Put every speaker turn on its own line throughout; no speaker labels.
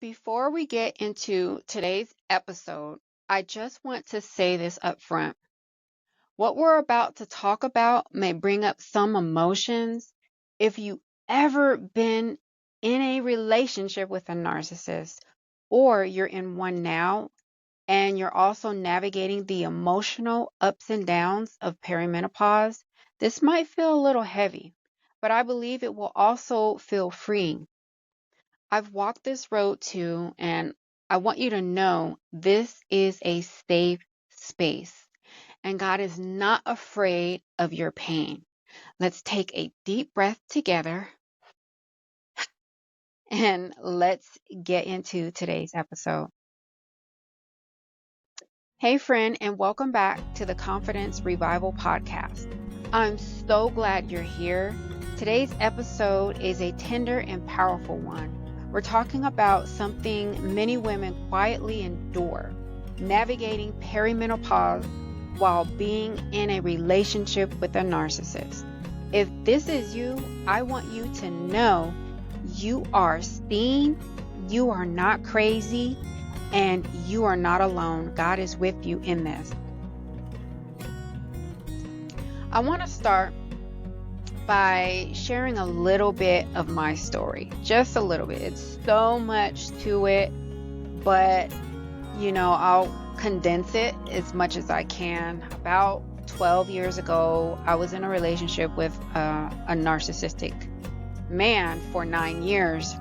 Before we get into today's episode, I just want to say this up front. What we're about to talk about may bring up some emotions. If you ever been in a relationship with a narcissist, or you're in one now, and you're also navigating the emotional ups and downs of perimenopause, this might feel a little heavy, but I believe it will also feel freeing. I've walked this road too, and I want you to know this is a safe space, and God is not afraid of your pain. Let's take a deep breath together and let's get into today's episode. Hey, friend, and welcome back to the Confidence Revival Podcast. I'm so glad you're here. Today's episode is a tender and powerful one. We're talking about something many women quietly endure, navigating perimenopause while being in a relationship with a narcissist. If this is you, I want you to know you are seen, you are not crazy, and you are not alone. God is with you in this. I want to start by sharing a little bit of my story, just a little bit. It's so much to it, but I'll condense it as much as I can. About 12 years ago, I was in a relationship with a narcissistic man for 9 years.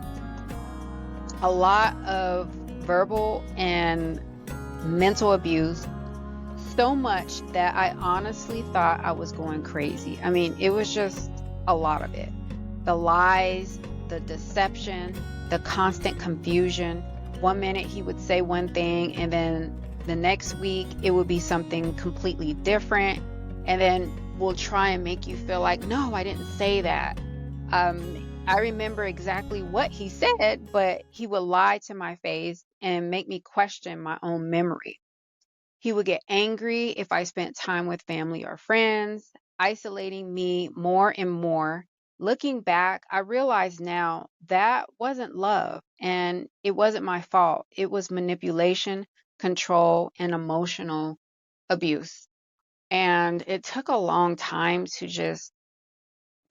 A lot of verbal and mental abuse, so much that I honestly thought I was going crazy. I mean, it was just a lot of it. The lies, the deception, the constant confusion. One minute he would say one thing, and then the next week it would be something completely different. And then we'll try and make you feel like, no, I didn't say that. I remember exactly what he said, but he would lie to my face and make me question my own memory. He would get angry if I spent time with family or friends, isolating me more and more. Looking back, I realize now that wasn't love, and it wasn't my fault. It was manipulation, control, and emotional abuse. And it took a long time to just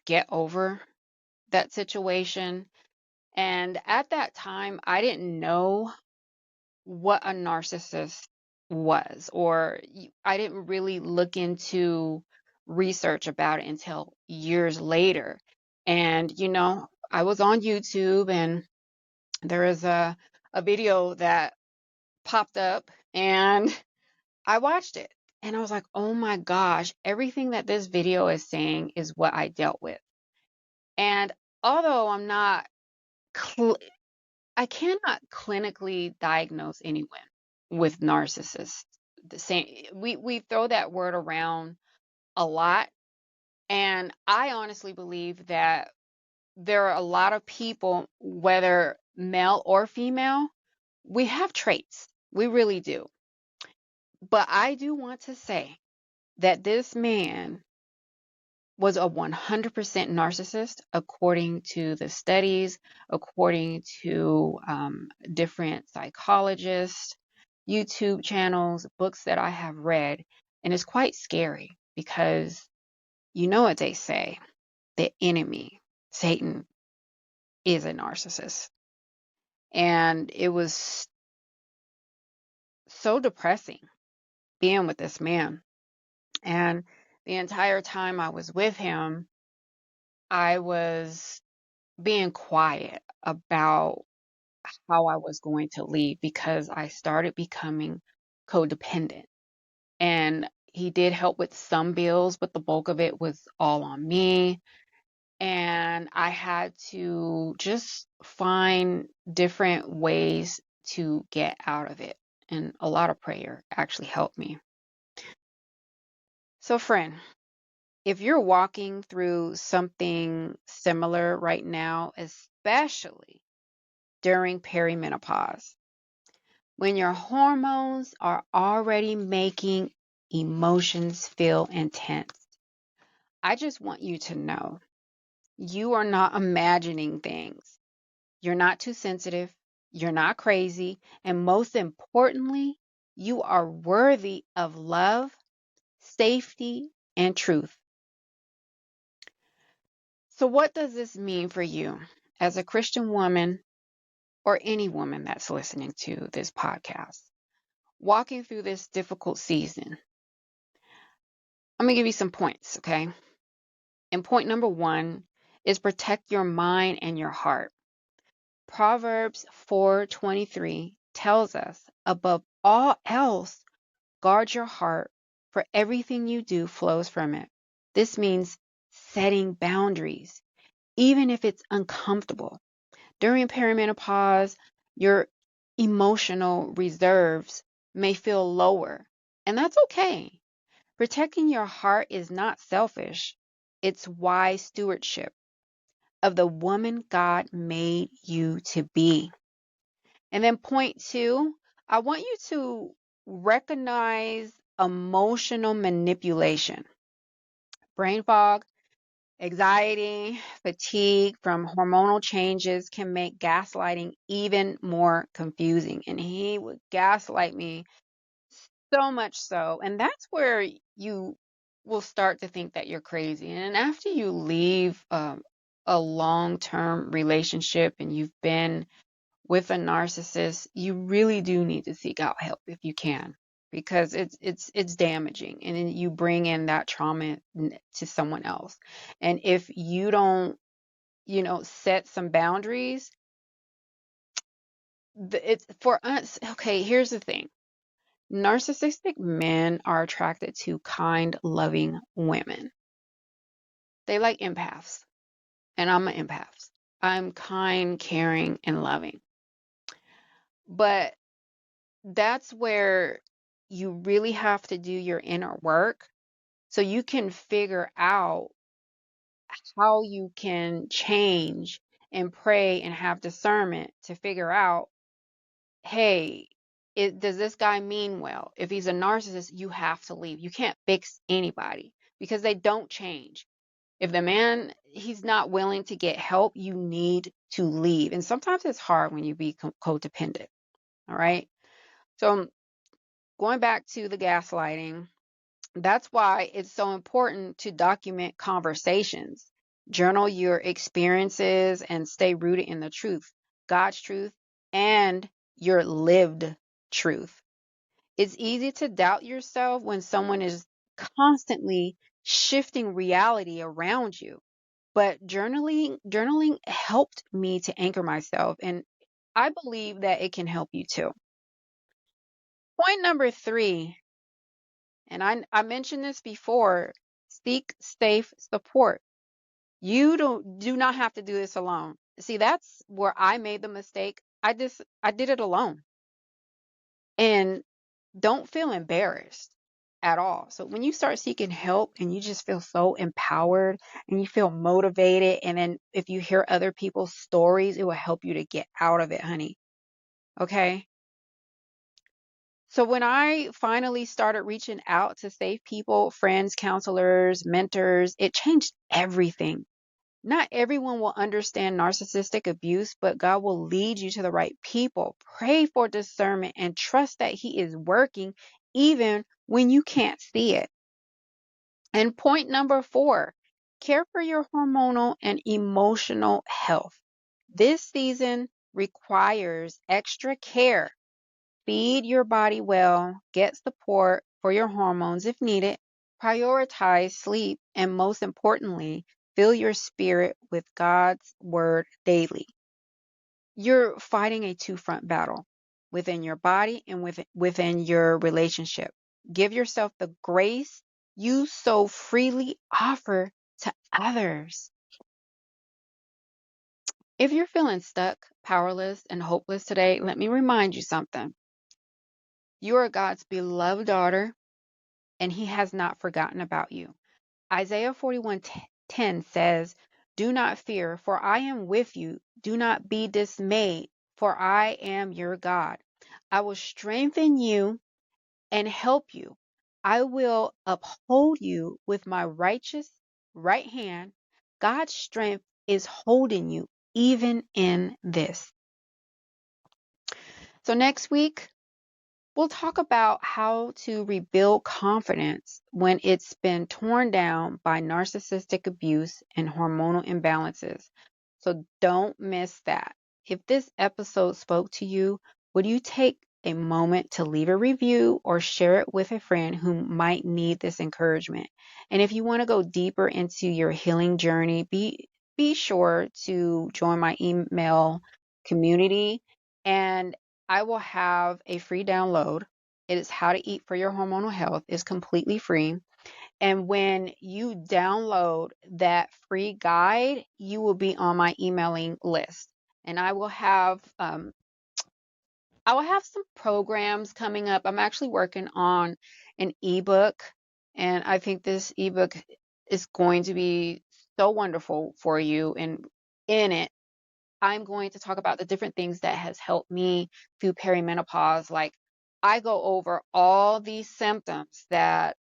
get over that situation. And at that time, I didn't know what a narcissist was, or I didn't really look into research about it until years later. And, I was on YouTube, and there is a video that popped up, and I watched it. And I was like, oh my gosh, everything that this video is saying is what I dealt with. And although I cannot clinically diagnose anyone with narcissists. The same, we throw that word around a lot, and I honestly believe that there are a lot of people, whether male or female, we have traits. We really do. But I do want to say that this man was a 100% narcissist, according to the studies, according to different psychologists, YouTube channels, books that I have read. And it's quite scary because you know what they say, the enemy, Satan, is a narcissist. And it was so depressing being with this man. And the entire time I was with him, I was being quiet about how I was going to leave because I started becoming codependent. And he did help with some bills, but the bulk of it was all on me. And I had to just find different ways to get out of it. And a lot of prayer actually helped me. So, friend, if you're walking through something similar right now, especially during perimenopause, when your hormones are already making emotions feel intense, I just want you to know you are not imagining things. You're not too sensitive. You're not crazy. And most importantly, you are worthy of love, safety, and truth. So, what does this mean for you as a Christian woman or any woman that's listening to this podcast? Walking through this difficult season, I'm going to give you some points, okay? And point number one is protect your mind and your heart. Proverbs 4:23 tells us, above all else, guard your heart, for everything you do flows from it. This means setting boundaries, even if it's uncomfortable. During perimenopause, your emotional reserves may feel lower, and that's okay. Protecting your heart is not selfish, it's wise stewardship of the woman God made you to be. And then point two, I want you to recognize emotional manipulation. Brain fog, anxiety, fatigue from hormonal changes can make gaslighting even more confusing. And he would gaslight me so much so. And that's where you will start to think that you're crazy. And after you leave a long-term relationship and you've been with a narcissist, you really do need to seek out help if you can, because it's damaging, and then you bring in that trauma to someone else. And if you don't, set some boundaries, it's for us. Okay, here's the thing. Narcissistic men are attracted to kind, loving women. They like empaths, and I'm an empath. I'm kind, caring, and loving. But that's where you really have to do your inner work so you can figure out how you can change and pray and have discernment to figure out, hey, does this guy mean well? If he's a narcissist, you have to leave. You can't fix anybody because they don't change. If the man, he's not willing to get help, you need to leave. And sometimes it's hard when you be codependent. All right. So going back to the gaslighting, that's why it's so important to document conversations, journal your experiences, and stay rooted in the truth, God's truth, and your lived truth. It's easy to doubt yourself when someone is constantly shifting reality around you. But journaling helped me to anchor myself, and I believe that it can help you too. Point number three, and I mentioned this before, seek safe support. You do not have to do this alone. See, that's where I made the mistake. I did it alone. And don't feel embarrassed at all. So when you start seeking help and you just feel so empowered and you feel motivated, and then if you hear other people's stories, it will help you to get out of it, honey. Okay? So when I finally started reaching out to safe people, friends, counselors, mentors, it changed everything. Not everyone will understand narcissistic abuse, but God will lead you to the right people. Pray for discernment and trust that He is working even when you can't see it. And point number four, care for your hormonal and emotional health. This season requires extra care. Feed your body well, get support for your hormones if needed, prioritize sleep, and most importantly, fill your spirit with God's word daily. You're fighting a two-front battle within your body and within your relationship. Give yourself the grace you so freely offer to others. If you're feeling stuck, powerless, and hopeless today, let me remind you something. You are God's beloved daughter, and He has not forgotten about you. Isaiah 41:10 says, "Do not fear, for I am with you. Do not be dismayed, for I am your God. I will strengthen you and help you. I will uphold you with my righteous right hand." God's strength is holding you even in this. So next week, we'll talk about how to rebuild confidence when it's been torn down by narcissistic abuse and hormonal imbalances. So don't miss that. If this episode spoke to you, would you take a moment to leave a review or share it with a friend who might need this encouragement? And if you want to go deeper into your healing journey, be sure to join my email community, and I will have a free download. It is How to Eat for Your Hormonal Health. It's completely free. And when you download that free guide, you will be on my emailing list. And I will have some programs coming up. I'm actually working on an ebook, and I think this ebook is going to be so wonderful for you. And in it, I'm going to talk about the different things that has helped me through perimenopause. Like, I go over all these symptoms that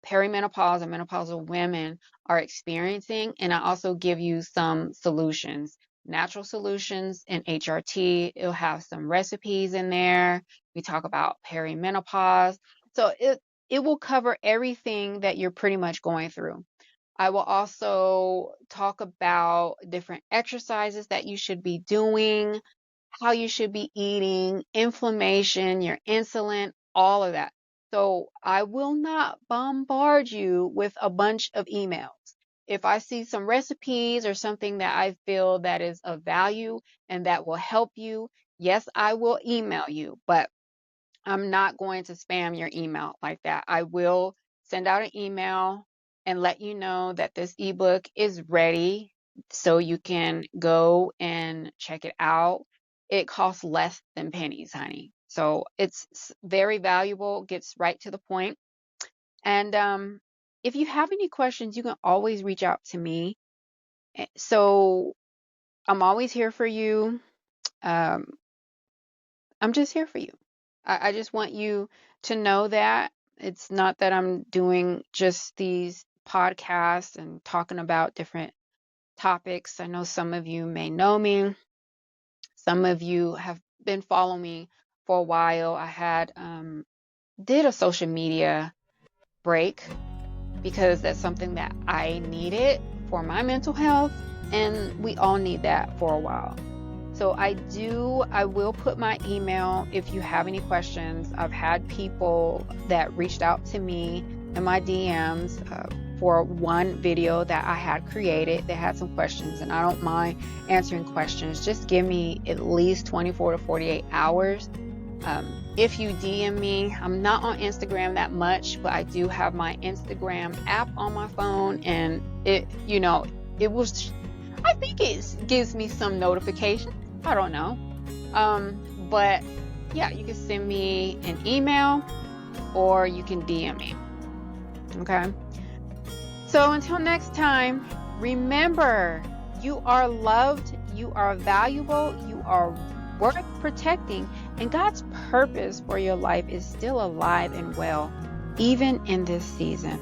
perimenopause and menopausal women are experiencing, and I also give you some solutions, natural solutions in HRT. It'll have some recipes in there. We talk about perimenopause. So it will cover everything that you're pretty much going through. I will also talk about different exercises that you should be doing, how you should be eating, inflammation, your insulin, all of that. So I will not bombard you with a bunch of emails. If I see some recipes or something that I feel that is of value and that will help you, yes, I will email you, but I'm not going to spam your email like that. I will send out an email and let you know that this ebook is ready so you can go and check it out. It costs less than pennies, honey. So it's very valuable, gets right to the point. And if you have any questions, you can always reach out to me. So I'm always here for you. Um, I'm just here for you. I just want you to know that it's not that I'm doing just these podcasts and talking about different topics. I know some of you may know me. Some of you have been following me for a while. I had did a social media break because that's something that I needed for my mental health, and we all need that for a while. So I will put my email if you have any questions. I've had people that reached out to me in my DMs for one video that I had created. They had some questions, and I don't mind answering questions. Just give me at least 24 to 48 hours. If you DM me, I'm not on Instagram that much, but I do have my Instagram app on my phone, and I think it gives me some notification. I don't know. But yeah, you can send me an email or you can DM me. Okay. So until next time, remember, you are loved, you are valuable, you are worth protecting, and God's purpose for your life is still alive and well, even in this season.